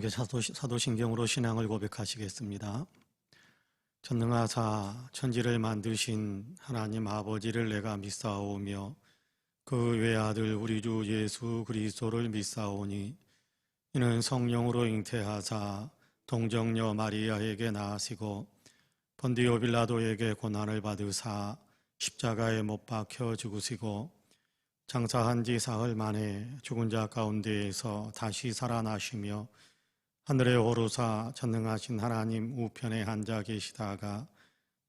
함께 사도신경으로 신앙을 고백하시겠습니다. 전능하사 천지를 만드신 하나님 아버지를 내가 믿사오며 그 외아들 우리 주 예수 그리스도를 믿사오니 이는 성령으로 잉태하사 동정녀 마리아에게 나으시고 본디오 빌라도에게 고난을 받으사 십자가에 못 박혀 죽으시고 장사한 지 사흘 만에 죽은 자 가운데에서 다시 살아나시며 하늘에 오르사 전능하신 하나님 우편에 앉아 계시다가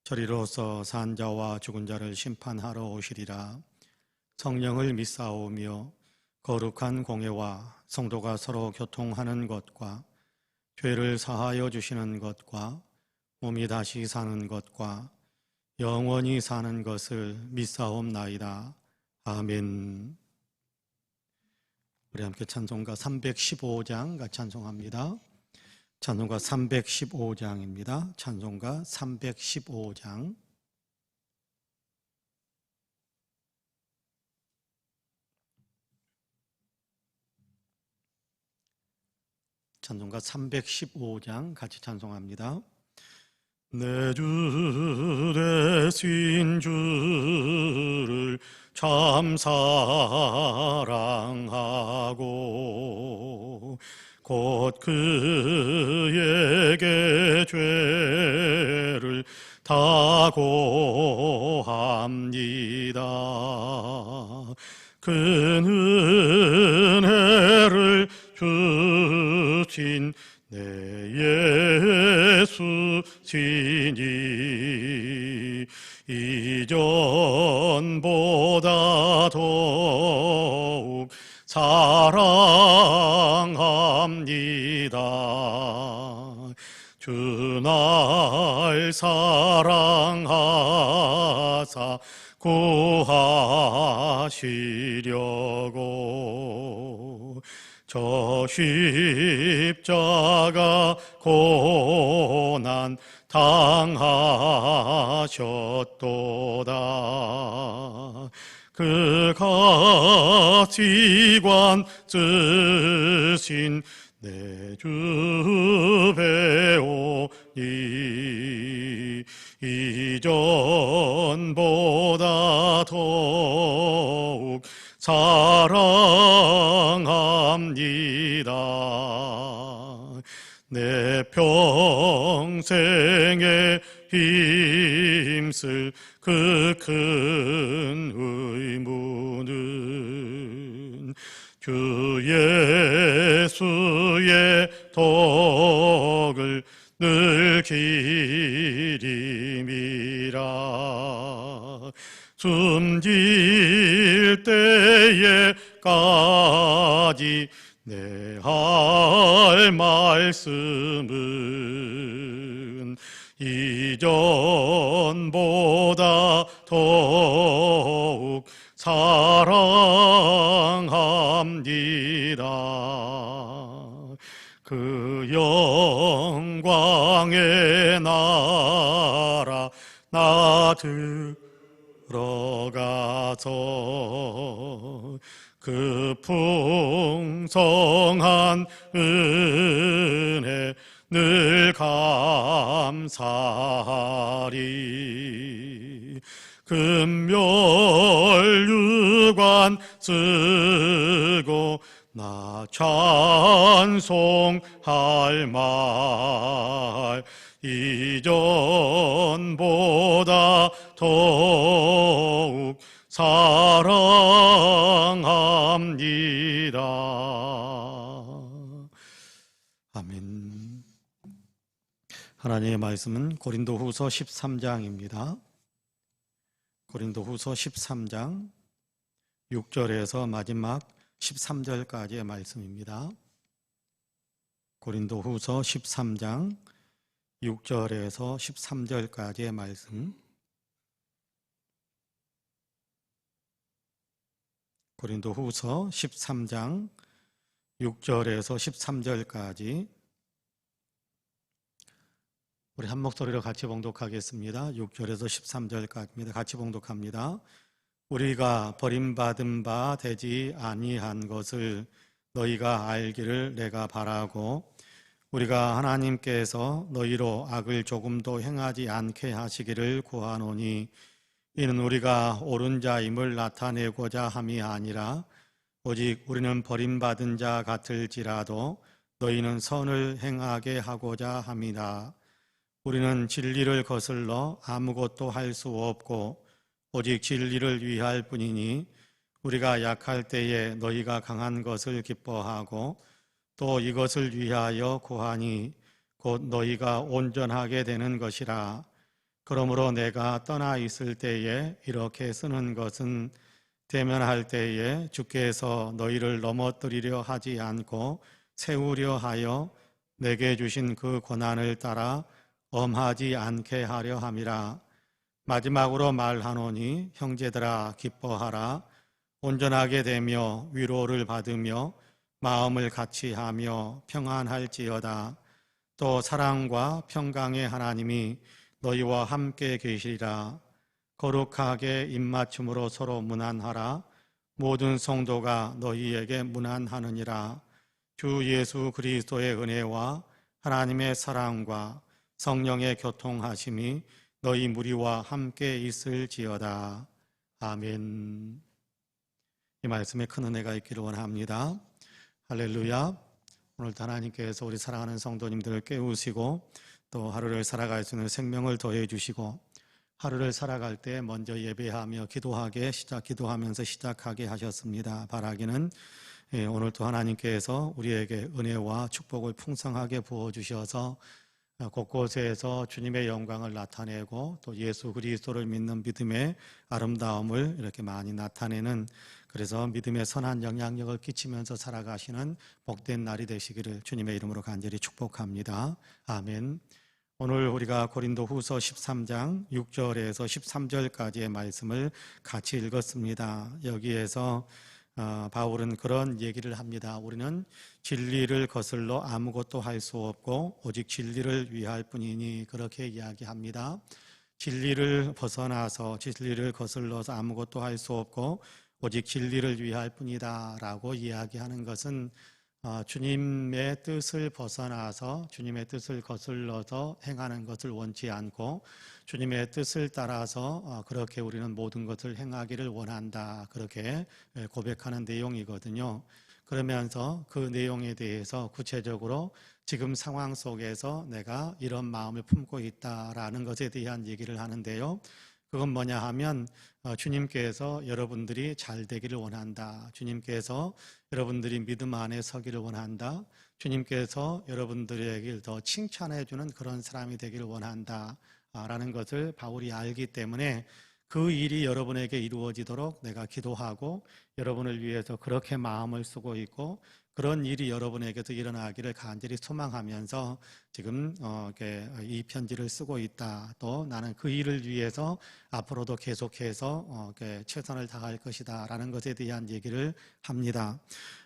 저리로서 산 자와 죽은 자를 심판하러 오시리라. 성령을 믿사오며 거룩한 공예와 성도가 서로 교통하는 것과 죄를 사하여 주시는 것과 몸이 다시 사는 것과 영원히 사는 것을 믿사옵나이다. 아멘. 우리 함께 찬송가 315장 같이 찬송합니다. 찬송가 315장입니다. 찬송가 315장. 찬송가 315장 같이 찬송합니다. 내 주 되신 주를 참 사랑하고 곧 그에게 죄를 다 고합니다. 그 은혜를 주신 내 예수시니 이전보다 더욱 사랑합니다. 주 날 사랑하사 구하시려고 저 십자가 고난 당하셨도다. 그 가치관 쓰신 내 주 배우니 이전보다 더욱 사랑합니다. 내 평생에 힘쓸 그 큰 의무는 주 예수의 덕을 늘 기림이라. 숨질 때에까지 내 할 말씀은 이전보다 더욱 사랑합니다. 그 영광의 나라 나 들어가서 그 풍성한 은혜 늘 감사하리. 금멸유관 쓰고 나 찬송할 말 이전보다 더욱 사랑합니다. 아멘. 하나님의 말씀은 고린도후서 13장입니다. 고린도후서 13장 6절에서 마지막 13절까지의 말씀입니다. 고린도후서 13장 6절에서 13절까지의 말씀. 고린도후서 13장 6절에서 13절까지 우리 한 목소리로 같이 봉독하겠습니다. 6절에서 13절까지입니다. 같이 봉독합니다. 우리가 버림받은 바 되지 아니한 것을 너희가 알기를 내가 바라고 우리가 하나님께서 너희로 악을 조금도 행하지 않게 하시기를 구하노니 이는 우리가 옳은 자임을 나타내고자 함이 아니라 오직 우리는 버림받은 자 같을지라도 너희는 선을 행하게 하고자 함이라. 우리는 진리를 거슬러 아무것도 할 수 없고 오직 진리를 위할 뿐이니 우리가 약할 때에 너희가 강한 것을 기뻐하고 또 이것을 위하여 구하니 곧 너희가 온전하게 되는 것이라. 그러므로 내가 떠나 있을 때에 이렇게 쓰는 것은 대면할 때에 주께서 너희를 넘어뜨리려 하지 않고 세우려 하여 내게 주신 그 권한을 따라 엄하지 않게 하려 함이라. 마지막으로 말하노니 형제들아 기뻐하라. 온전하게 되며 위로를 받으며 마음을 같이 하며 평안할지어다. 또 사랑과 평강의 하나님이 너희와 함께 계시리라. 거룩하게 입맞춤으로 서로 문안하라. 모든 성도가 너희에게 문안하느니라. 주 예수 그리스도의 은혜와 하나님의 사랑과 성령의 교통하심이 너희 무리와 함께 있을지어다. 아멘. 이 말씀에 큰 은혜가 있기를 원합니다. 할렐루야. 오늘도 하나님께서 우리 사랑하는 성도님들을 깨우시고 또 하루를 살아갈 수 있는 생명을 더해 주시고 하루를 살아갈 때 먼저 예배하며 기도하면서 시작하게 하셨습니다. 바라기는 오늘도 하나님께서 우리에게 은혜와 축복을 풍성하게 부어주셔서 곳곳에서 주님의 영광을 나타내고 또 예수 그리스도를 믿는 믿음의 아름다움을 이렇게 많이 나타내는, 그래서 믿음의 선한 영향력을 끼치면서 살아가시는 복된 날이 되시기를 주님의 이름으로 간절히 축복합니다. 아멘. 오늘 우리가 고린도후서 13장 6절에서 13절까지의 말씀을 같이 읽었습니다. 여기에서 바울은 그런 얘기를 합니다. 우리는 진리를 거슬러 아무것도 할 수 없고 오직 진리를 위할 뿐이니, 그렇게 이야기합니다. 진리를 벗어나서 진리를 거슬러서 아무것도 할 수 없고 오직 진리를 위할 뿐이다 라고 이야기하는 것은 주님의 뜻을 벗어나서 주님의 뜻을 거슬러서 행하는 것을 원치 않고 주님의 뜻을 따라서 그렇게 우리는 모든 것을 행하기를 원한다, 그렇게 고백하는 내용이거든요. 그러면서 그 내용에 대해서 구체적으로 지금 상황 속에서 내가 이런 마음을 품고 있다라는 것에 대한 얘기를 하는데요. 그건 뭐냐 하면 주님께서 여러분들이 잘 되기를 원한다. 주님께서 여러분들이 믿음 안에 서기를 원한다. 주님께서 여러분들에게 더 칭찬해 주는 그런 사람이 되기를 원한다 라는 것을 바울이 알기 때문에 그 일이 여러분에게 이루어지도록 내가 기도하고 여러분을 위해서 그렇게 마음을 쓰고 있고, 그런 일이 여러분에게도 일어나기를 간절히 소망하면서 지금 이 편지를 쓰고 있다. 또 나는 그 일을 위해서 앞으로도 계속해서 최선을 다할 것이다 라는 것에 대한 얘기를 합니다.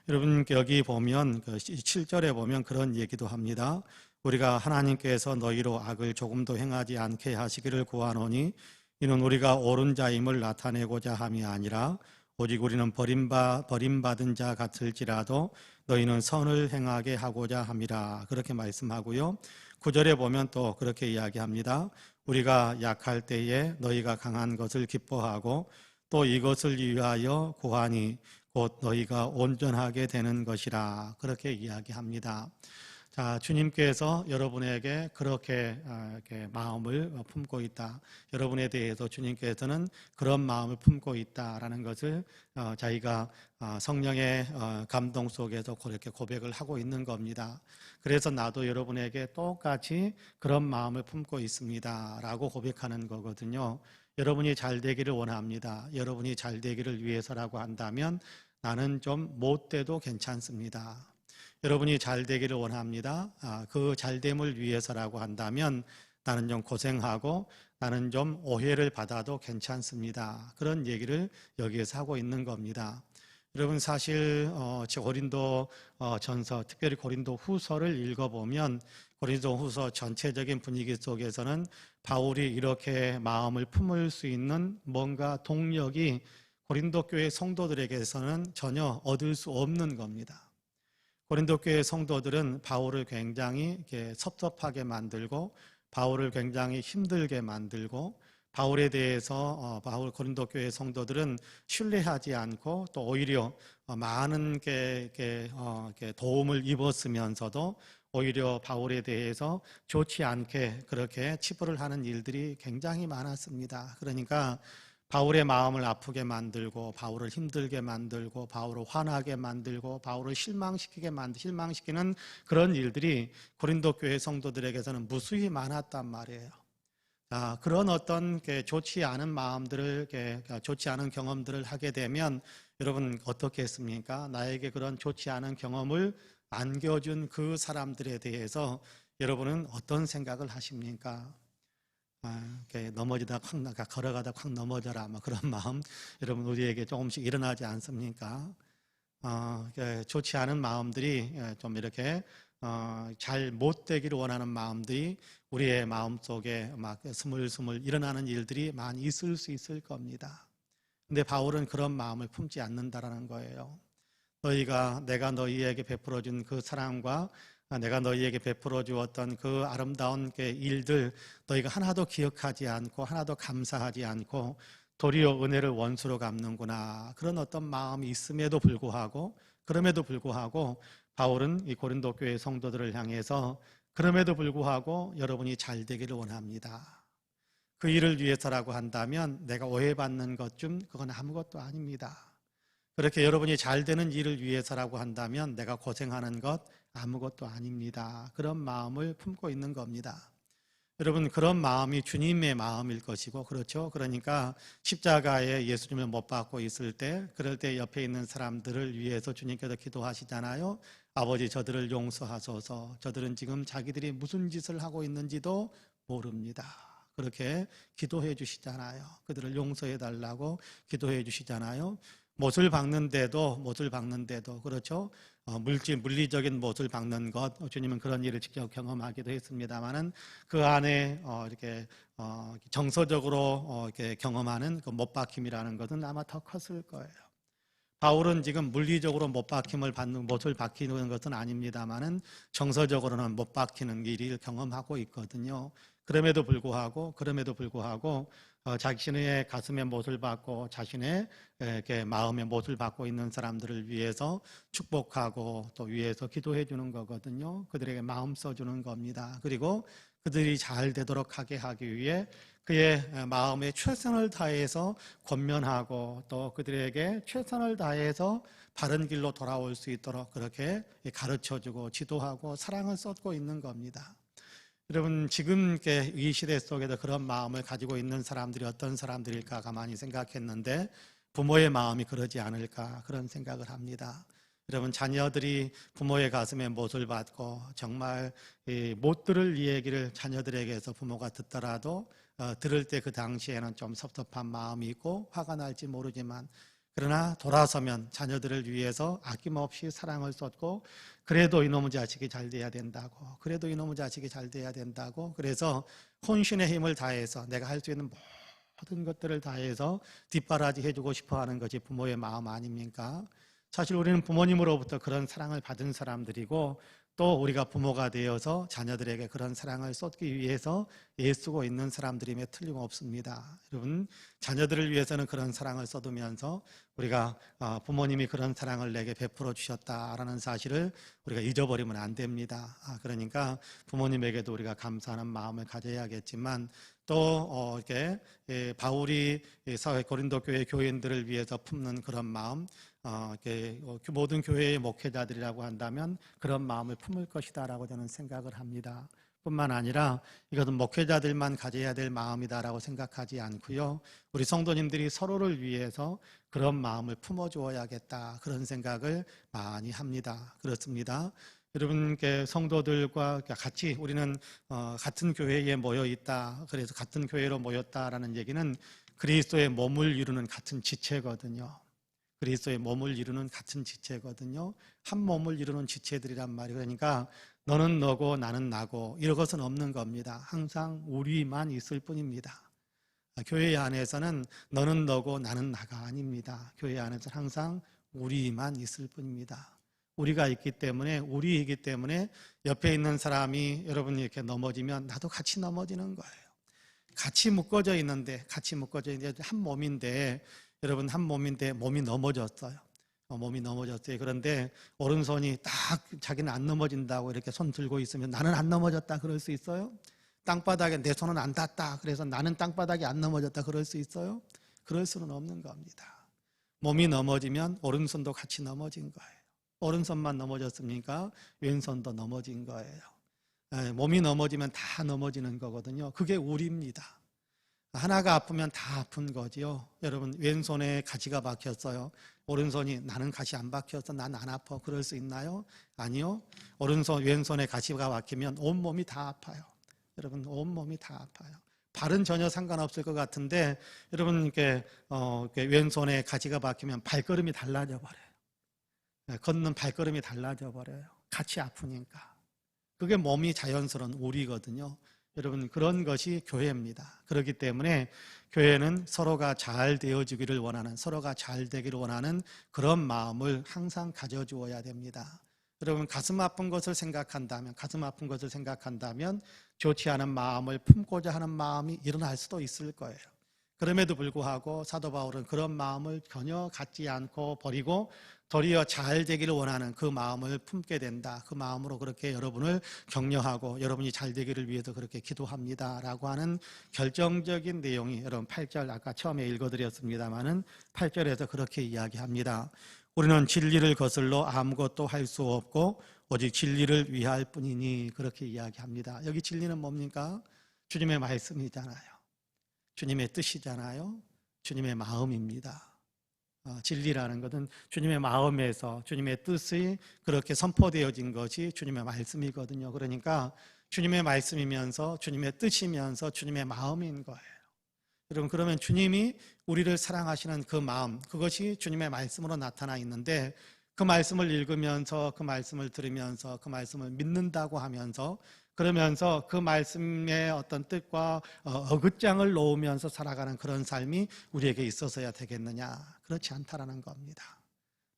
여러분 여기 보면 7절에 보면 그런 얘기도 합니다. 우리가 하나님께서 너희로 악을 조금도 행하지 않게 하시기를 구하노니 이는 우리가 옳은 자임을 나타내고자 함이 아니라 오직 우리는 버림받은 자 같을지라도 너희는 선을 행하게 하고자 함이라, 그렇게 말씀하고요. 9절에 보면 또 그렇게 이야기합니다. 우리가 약할 때에 너희가 강한 것을 기뻐하고 또 이것을 위하여 구하니 곧 너희가 온전하게 되는 것이라, 그렇게 이야기합니다. 자, 주님께서 여러분에게 그렇게 마음을 품고 있다. 여러분에 대해서 주님께서는 그런 마음을 품고 있다라는 것을 자기가 성령의 감동 속에서 그렇게 고백을 하고 있는 겁니다. 그래서 나도 여러분에게 똑같이 그런 마음을 품고 있습니다 라고 고백하는 거거든요. 여러분이 잘 되기를 원합니다. 여러분이 잘 되기를 위해서라고 한다면 나는 좀 못돼도 괜찮습니다. 여러분이 잘 되기를 원합니다. 그 잘됨을 위해서라고 한다면 나는 좀 고생하고 나는 좀 오해를 받아도 괜찮습니다. 그런 얘기를 여기에서 하고 있는 겁니다. 여러분 사실 고린도 전서, 특별히 고린도 후서를 읽어보면 고린도 후서 전체적인 분위기 속에서는 바울이 이렇게 마음을 품을 수 있는 뭔가 동력이 고린도 교회 성도들에게서는 전혀 얻을 수 없는 겁니다. 고린도 교회 성도들은 바울을 굉장히 이렇게 섭섭하게 만들고 바울을 굉장히 힘들게 만들고 바울에 대해서 바울 고린도 교회 성도들은 신뢰하지 않고 또 오히려 많은 이렇게 도움을 입었으면서도 오히려 바울에 대해서 좋지 않게 그렇게 치부를 하는 일들이 굉장히 많았습니다. 그러니까 바울의 마음을 아프게 만들고 바울을 힘들게 만들고 바울을 화나게 만들고 바울을 실망시키는 그런 일들이 고린도 교회 성도들에게서는 무수히 많았단 말이에요. 그런 어떤 좋지 않은 마음들을 좋지 않은 경험들을 하게 되면 여러분 어떻게 했습니까? 나에게 그런 좋지 않은 경험을 안겨준 그 사람들에 대해서 여러분은 어떤 생각을 하십니까? 이렇게 넘어지다 걸어가다 확 넘어져라 그런 마음 여러분 우리에게 조금씩 일어나지 않습니까? 좋지 않은 마음들이 좀 이렇게 잘 못되기를 원하는 마음들이 우리의 마음속에 막 스물스물 일어나는 일들이 많이 있을 수 있을 겁니다. 근데 바울은 그런 마음을 품지 않는다라는 거예요. 내가 너희에게 베풀어 준 그 사랑과 내가 너희에게 베풀어 주었던 그 아름다운 일들 너희가 하나도 기억하지 않고 하나도 감사하지 않고 도리어 은혜를 원수로 갚는구나. 그런 어떤 마음이 있음에도 불구하고 그럼에도 불구하고 바울은 이 고린도 교회 성도들을 향해서 그럼에도 불구하고 여러분이 잘 되기를 원합니다. 그 일을 위해서라고 한다면 내가 오해받는 것 중 그건 아무것도 아닙니다. 그렇게 여러분이 잘 되는 일을 위해서라고 한다면 내가 고생하는 것 아무것도 아닙니다. 그런 마음을 품고 있는 겁니다. 여러분 그런 마음이 주님의 마음일 것이고 그렇죠. 그러니까 십자가에 예수님을 못 박고 있을 때 그럴 때 옆에 있는 사람들을 위해서 주님께서 기도하시잖아요. 아버지 저들을 용서하소서. 저들은 지금 자기들이 무슨 짓을 하고 있는지도 모릅니다. 그렇게 기도해 주시잖아요. 그들을 용서해 달라고 기도해 주시잖아요. 못을 박는데도 그렇죠. 물리적인 못을 박는 것 주님은 그런 일을 직접 경험하기도 했습니다만은 그 안에 이렇게 정서적으로 이렇게 경험하는 그 못 박힘이라는 것은 아마 더 컸을 거예요. 바울은 지금 물리적으로 못을 박히는 것은 아닙니다만은 정서적으로는 못 박히는 일을 경험하고 있거든요. 그럼에도 불구하고 자신의 가슴에 못을 박고 자신의 이렇게 마음에 못을 박고 있는 사람들을 위해서 축복하고 또 위해서 기도해 주는 거거든요. 그들에게 마음 써주는 겁니다. 그리고 그들이 잘 되도록 하기 위해 그의 마음에 최선을 다해서 권면하고 또 그들에게 최선을 다해서 바른 길로 돌아올 수 있도록 그렇게 가르쳐주고 지도하고 사랑을 쏟고 있는 겁니다. 여러분 지금 이 시대 속에도 그런 마음을 가지고 있는 사람들이 어떤 사람들일까 가만히 생각했는데 부모의 마음이 그러지 않을까 그런 생각을 합니다. 여러분 자녀들이 부모의 가슴에 못을 받고 정말 못 들을 얘기를 자녀들에게서 부모가 듣더라도 들을 때 그 당시에는 좀 섭섭한 마음이 있고 화가 날지 모르지만 그러나 돌아서면 자녀들을 위해서 아낌없이 사랑을 쏟고 그래도 이놈의 자식이 잘 돼야 된다고 그래서 혼신의 힘을 다해서 내가 할 수 있는 모든 것들을 다해서 뒷바라지 해주고 싶어하는 것이 부모의 마음 아닙니까? 사실 우리는 부모님으로부터 그런 사랑을 받은 사람들이고 또 우리가 부모가 되어서 자녀들에게 그런 사랑을 쏟기 위해서 애쓰고 있는 사람들임에 틀림없습니다. 여러분 자녀들을 위해서는 그런 사랑을 쏟으면서 우리가 부모님이 그런 사랑을 내게 베풀어 주셨다라는 사실을 우리가 잊어버리면 안 됩니다. 그러니까 부모님에게도 우리가 감사하는 마음을 가져야겠지만 또 이렇게 바울이 고린도 교회 교인들을 위해서 품는 그런 마음 모든 교회의 목회자들이라고 한다면 그런 마음을 품을 것이다라고 저는 생각을 합니다. 뿐만 아니라 이것은 목회자들만 가져야 될 마음이다라고 생각하지 않고요. 우리 성도님들이 서로를 위해서 그런 마음을 품어주어야겠다 그런 생각을 많이 합니다. 그렇습니다. 여러분 성도들과 같이 우리는 같은 교회에 모여 있다. 그래서 같은 교회로 모였다라는 얘기는 그리스도의 몸을 이루는 같은 지체거든요. 그리스도의 몸을 이루는 같은 지체거든요. 한 몸을 이루는 지체들이란 말이에요. 그러니까 너는 너고 나는 나고 이런 것은 없는 겁니다. 항상 우리만 있을 뿐입니다. 교회 안에서는 너는 너고 나는 나가 아닙니다. 교회 안에서는 항상 우리만 있을 뿐입니다. 우리가 있기 때문에, 우리이기 때문에 옆에 있는 사람이 여러분 이렇게 넘어지면 나도 같이 넘어지는 거예요. 같이 묶어져 있는데 한 몸인데, 여러분 한 몸인데 몸이 넘어졌어요. 몸이 넘어졌어요. 그런데 오른손이 딱 자기는 안 넘어진다고 이렇게 손 들고 있으면 나는 안 넘어졌다 그럴 수 있어요? 땅바닥에 내 손은 안 닿았다 그래서 나는 땅바닥에 안 넘어졌다 그럴 수 있어요? 그럴 수는 없는 겁니다. 몸이 넘어지면 오른손도 같이 넘어진 거예요. 오른손만 넘어졌습니까? 왼손도 넘어진 거예요. 몸이 넘어지면 다 넘어지는 거거든요. 그게 우리입니다. 하나가 아프면 다 아픈 거지요. 여러분 왼손에 가시가 박혔어요. 오른손이 나는 가시 안 박혀서 난 안 아파 그럴 수 있나요? 아니요. 왼손에 가시가 박히면 온몸이 다 아파요. 여러분 온몸이 다 아파요. 발은 전혀 상관없을 것 같은데 여러분 이렇게 왼손에 가시가 박히면 발걸음이 달라져 버려요. 걷는 발걸음이 달라져 버려요. 같이 아프니까. 그게 몸이 자연스러운 우리거든요. 여러분 그런 것이 교회입니다. 그렇기 때문에 교회는 서로가 잘 되어주기를 원하는, 서로가 잘 되기를 원하는 그런 마음을 항상 가져주어야 됩니다. 여러분 가슴 아픈 것을 생각한다면 좋지 않은 마음을 품고자 하는 마음이 일어날 수도 있을 거예요. 그럼에도 불구하고 사도 바울은 그런 마음을 전혀 갖지 않고 버리고 도리어 잘 되기를 원하는 그 마음을 품게 된다. 그 마음으로 그렇게 여러분을 격려하고 여러분이 잘 되기를 위해서 그렇게 기도합니다 라고 하는 결정적인 내용이 여러분 8절 아까 처음에 읽어드렸습니다마는 8절에서 그렇게 이야기합니다. 우리는 진리를 거슬러 아무것도 할 수 없고 오직 진리를 위할 뿐이니 그렇게 이야기합니다. 여기 진리는 뭡니까? 주님의 말씀이잖아요. 주님의 뜻이잖아요. 주님의 마음입니다. 진리라는 것은 주님의 마음에서 주님의 뜻이 그렇게 선포되어진 것이 주님의 말씀이거든요. 그러니까 주님의 말씀이면서 주님의 뜻이면서 주님의 마음인 거예요. 여러분 그러면 주님이 우리를 사랑하시는 그 마음, 그것이 주님의 말씀으로 나타나 있는데 그 말씀을 읽으면서 그 말씀을 들으면서 그 말씀을 믿는다고 하면서 그러면서 그 말씀의 어떤 뜻과 어긋장을 놓으면서 살아가는 그런 삶이 우리에게 있어서야 되겠느냐? 그렇지 않다라는 겁니다.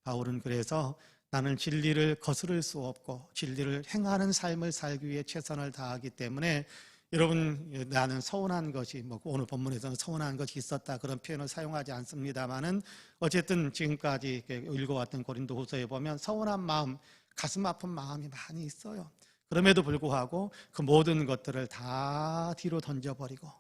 바울은 그래서 나는 진리를 거스를 수 없고 진리를 행하는 삶을 살기 위해 최선을 다하기 때문에 여러분 나는 서운한 것이 오늘 본문에서는 서운한 것이 있었다 그런 표현을 사용하지 않습니다만은 어쨌든 지금까지 읽어왔던 고린도후서에 보면 서운한 마음, 가슴 아픈 마음이 많이 있어요. 그럼에도 불구하고 그 모든 것들을 다 뒤로 던져버리고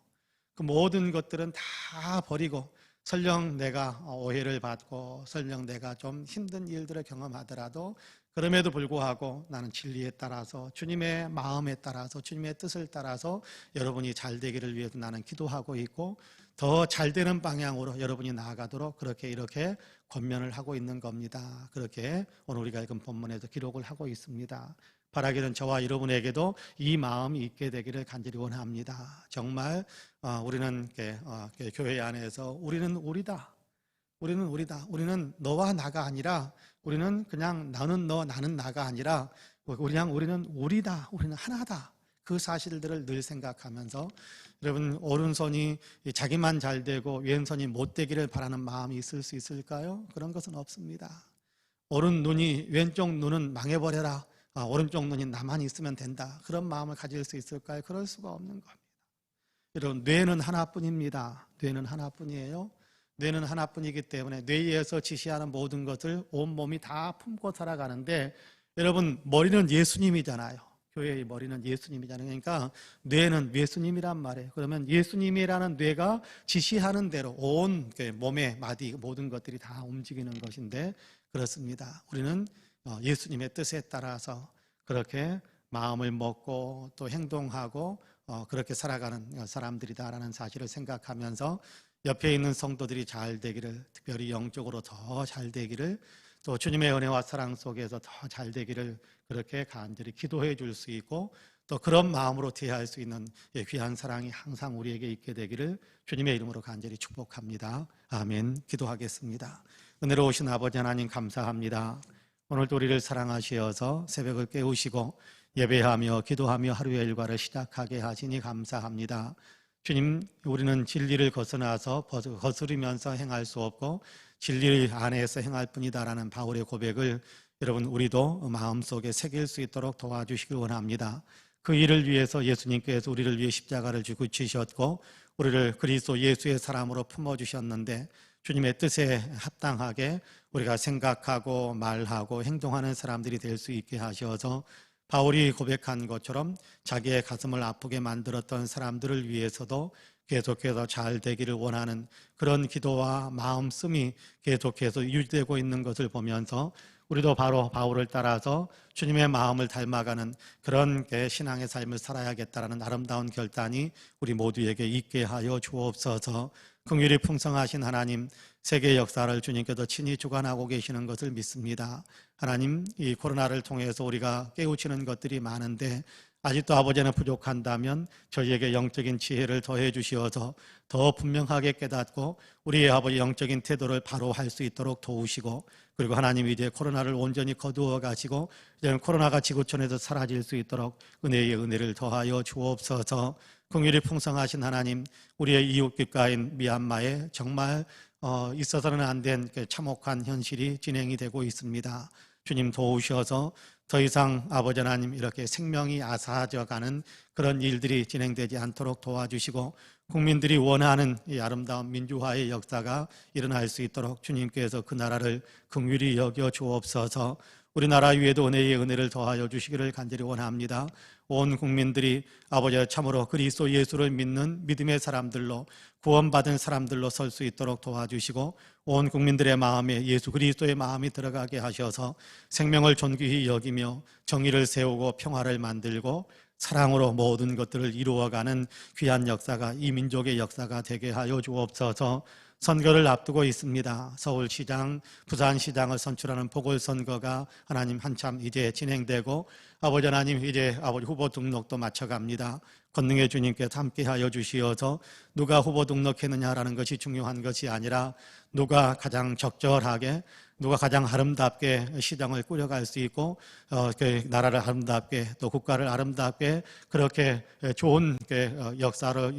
그 모든 것들은 다 버리고 설령 내가 오해를 받고 설령 내가 좀 힘든 일들을 경험하더라도 그럼에도 불구하고 나는 진리에 따라서 주님의 마음에 따라서 주님의 뜻을 따라서 여러분이 잘 되기를 위해서 나는 기도하고 있고 더 잘 되는 방향으로 여러분이 나아가도록 그렇게 이렇게 권면을 하고 있는 겁니다. 그렇게 오늘 우리가 읽은 본문에서 기록을 하고 있습니다. 바라기는 저와 여러분에게도 이 마음이 있게 되기를 간절히 원합니다. 정말 우리는 교회 안에서 우리는 우리다. 우리는 너와 나가 아니라 우리는 그냥 너는 너 나는 나가 아니라 우리는 우리다. 우리는 하나다. 그 사실들을 늘 생각하면서 여러분 오른손이 자기만 잘 되고 왼손이 못 되기를 바라는 마음이 있을 수 있을까요? 그런 것은 없습니다. 왼쪽 눈은 망해버려라. 오른쪽 눈이 나만 있으면 된다. 그런 마음을 가질 수 있을까요? 그럴 수가 없는 겁니다. 여러분 뇌는 하나뿐입니다. 뇌는 하나뿐이에요. 뇌는 하나뿐이기 때문에 뇌에서 지시하는 모든 것을 온몸이 다 품고 살아가는데 여러분 머리는 예수님이잖아요. 교회의 머리는 예수님이잖아요. 그러니까 뇌는 예수님이란 말이에요. 그러면 예수님이라는 뇌가 지시하는 대로 온 몸의 마디 모든 것들이 다 움직이는 것인데 그렇습니다. 우리는 예수님의 뜻에 따라서 그렇게 마음을 먹고 또 행동하고 그렇게 살아가는 사람들이다라는 사실을 생각하면서 옆에 있는 성도들이 잘 되기를 특별히 영적으로 더 잘 되기를 또 주님의 은혜와 사랑 속에서 더 잘 되기를 그렇게 간절히 기도해 줄 수 있고 또 그런 마음으로 대할 수 있는 귀한 사랑이 항상 우리에게 있게 되기를 주님의 이름으로 간절히 축복합니다. 아멘. 기도하겠습니다. 은혜로우신 아버지 하나님 감사합니다. 오늘도 우리를 사랑하시어서 새벽을 깨우시고 예배하며 기도하며 하루의 일과를 시작하게 하시니 감사합니다. 주님, 우리는 진리를 벗어나서 거스르면서 행할 수 없고 진리 안에서 행할 뿐이다라는 바울의 고백을 여러분 우리도 마음속에 새길 수 있도록 도와주시길 원합니다. 그 일을 위해서 예수님께서 우리를 위해 십자가를 지셨고 우리를 그리스도 예수의 사람으로 품어주셨는데 주님의 뜻에 합당하게 우리가 생각하고 말하고 행동하는 사람들이 될 수 있게 하셔서 바울이 고백한 것처럼 자기의 가슴을 아프게 만들었던 사람들을 위해서도 계속해서 잘 되기를 원하는 그런 기도와 마음씀이 계속해서 유지되고 있는 것을 보면서 우리도 바로 바울을 따라서 주님의 마음을 닮아가는 그런 신앙의 삶을 살아야겠다는 아름다운 결단이 우리 모두에게 있게 하여 주옵소서. 긍휼이 풍성하신 하나님, 세계 역사를 주님께서 친히 주관하고 계시는 것을 믿습니다. 하나님, 이 코로나를 통해서 우리가 깨우치는 것들이 많은데 아직도 아버지는 부족한다면 저희에게 영적인 지혜를 더해 주시어서 더 분명하게 깨닫고 우리의 아버지 영적인 태도를 바로 할 수 있도록 도우시고, 그리고 하나님이 이제 코로나를 온전히 거두어 가시고 이제는 코로나가 지구촌에서 사라질 수 있도록 은혜의 은혜를 더하여 주옵소서. 긍휼이 풍성하신 하나님, 우리의 이웃 국가인 미얀마에 정말 있어서는 안 된 참혹한 현실이 진행이 되고 있습니다. 주님 도우셔서 더 이상 아버지 하나님 이렇게 생명이 앗아져가는 그런 일들이 진행되지 않도록 도와주시고 국민들이 원하는 이 아름다운 민주화의 역사가 일어날 수 있도록 주님께서 그 나라를 긍휼히 여겨 주옵소서. 우리나라 위에도 은혜의 은혜를 더하여 주시기를 간절히 원합니다. 온 국민들이 아버지 참으로 그리스도 예수를 믿는 믿음의 사람들로 구원받은 사람들로 설 수 있도록 도와주시고 온 국민들의 마음에 예수 그리스도의 마음이 들어가게 하셔서 생명을 존귀히 여기며 정의를 세우고 평화를 만들고 사랑으로 모든 것들을 이루어가는 귀한 역사가 이 민족의 역사가 되게 하여 주옵소서. 선거를 앞두고 있습니다. 서울시장, 부산시장을 선출하는 보궐선거가 하나님 한참 이제 진행되고 아버지 하나님 이제 아버지 후보 등록도 마쳐갑니다. 권능의 주님께서 함께하여 주시어서 누가 후보 등록했느냐라는 것이 중요한 것이 아니라 누가 가장 적절하게 누가 가장 아름답게 시장을 꾸려갈 수 있고 그 나라를 아름답게 또 국가를 아름답게 그렇게 좋은 이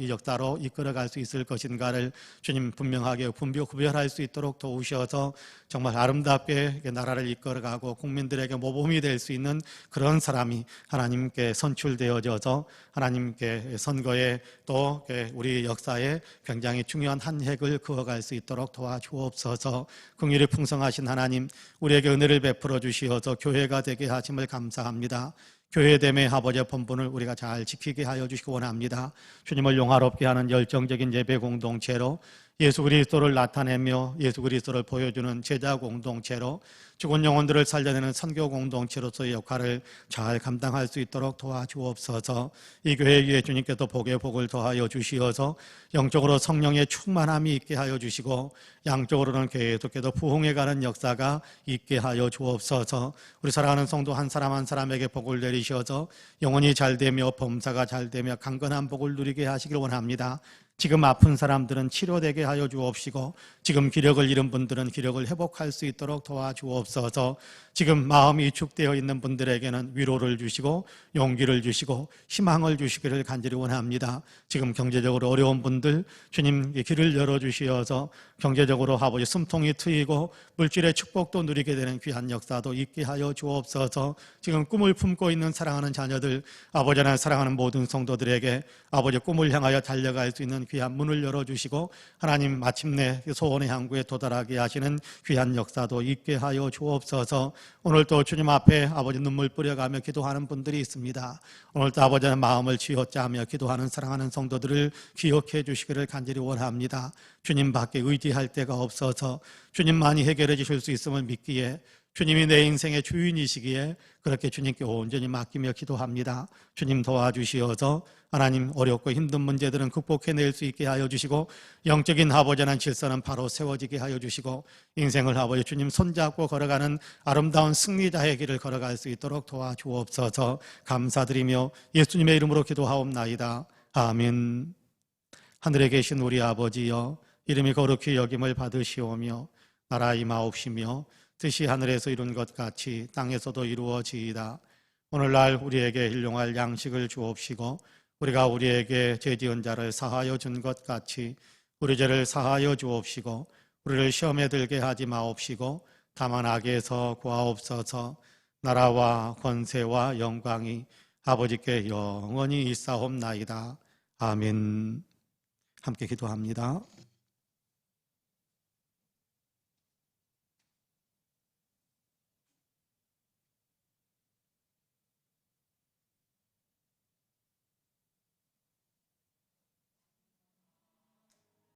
역사로 이끌어갈 수 있을 것인가를 주님 분명하게 구별할 수 있도록 도우셔서 정말 아름답게 나라를 이끌어가고 국민들에게 모범이 될 수 있는 그런 사람이 하나님께 선출되어져서 하나님께 선거에 또 우리 역사에 굉장히 중요한 한 획을 그어갈 수 있도록 도와주옵소서. 긍휼이 풍성하신 하나님, 우리에게 은혜를 베풀어 주시어서 교회가 되게 하심을 감사합니다. 교회됨의 아버지의 본분을 우리가 잘 지키게 하여 주시기 원합니다. 주님을 영화롭게 하는 열정적인 예배 공동체로 예수 그리스도를 나타내며 예수 그리스도를 보여주는 제자 공동체로 죽은 영혼들을 살려내는 선교 공동체로서의 역할을 잘 감당할 수 있도록 도와주옵소서. 이 교회 위에 주님께서 복의 복을 더하여 주시어서 영적으로 성령의 충만함이 있게 하여 주시고 양적으로는 계속해서 부흥해가는 역사가 있게 하여 주옵소서. 우리 사랑하는 성도 한 사람 한 사람에게 복을 내리셔서 영혼이 잘되며 범사가 잘되며 강건한 복을 누리게 하시길 원합니다. 지금 아픈 사람들은 치료되게 하여 주옵시고 지금 기력을 잃은 분들은 기력을 회복할 수 있도록 도와주옵소서. 지금 마음이 위축되어 있는 분들에게는 위로를 주시고 용기를 주시고 희망을 주시기를 간절히 원합니다. 지금 경제적으로 어려운 분들 주님 길을 열어주시어서 경제적으로 아버지 숨통이 트이고 물질의 축복도 누리게 되는 귀한 역사도 있게 하여 주옵소서. 지금 꿈을 품고 있는 사랑하는 자녀들 아버지 하나님 사랑하는 모든 성도들에게 아버지 꿈을 향하여 달려갈 수 있는 귀한 문을 열어주시고 하나님 마침내 소원의 항구에 도달하게 하시는 귀한 역사도 있게 하여 주옵소서. 오늘도 주님 앞에 아버지 눈물 뿌려가며 기도하는 분들이 있습니다. 오늘도 아버지의 마음을 쥐어짜며 기도하는 사랑하는 성도들을 기억해 주시기를 간절히 원합니다. 주님밖에 의지할 데가 없어서 주님만이 해결해 주실 수 있음을 믿기에 주님이 내 인생의 주인이시기에 그렇게 주님께 온전히 맡기며 기도합니다. 주님 도와주시어서 하나님 어렵고 힘든 문제들은 극복해낼 수 있게 하여 주시고 영적인 아버지는 질서는 바로 세워지게 하여 주시고 인생을 아버지 주님 손잡고 걸어가는 아름다운 승리자의 길을 걸어갈 수 있도록 도와주옵소서. 감사드리며 예수님의 이름으로 기도하옵나이다. 아멘. 하늘에 계신 우리 아버지여, 이름이 거룩히 여김을 받으시오며 나라 임하옵시며 뜻이 하늘에서 이룬 것 같이 땅에서도 이루어지이다. 오늘날 우리에게 일용할 양식을 주옵시고 우리가 우리에게 죄지은 자를 사하여 준 것 같이 우리 죄를 사하여 주옵시고 우리를 시험에 들게 하지 마옵시고 다만 악에서 구하옵소서. 나라와 권세와 영광이 아버지께 영원히 있사옵나이다. 아멘. 함께 기도합니다.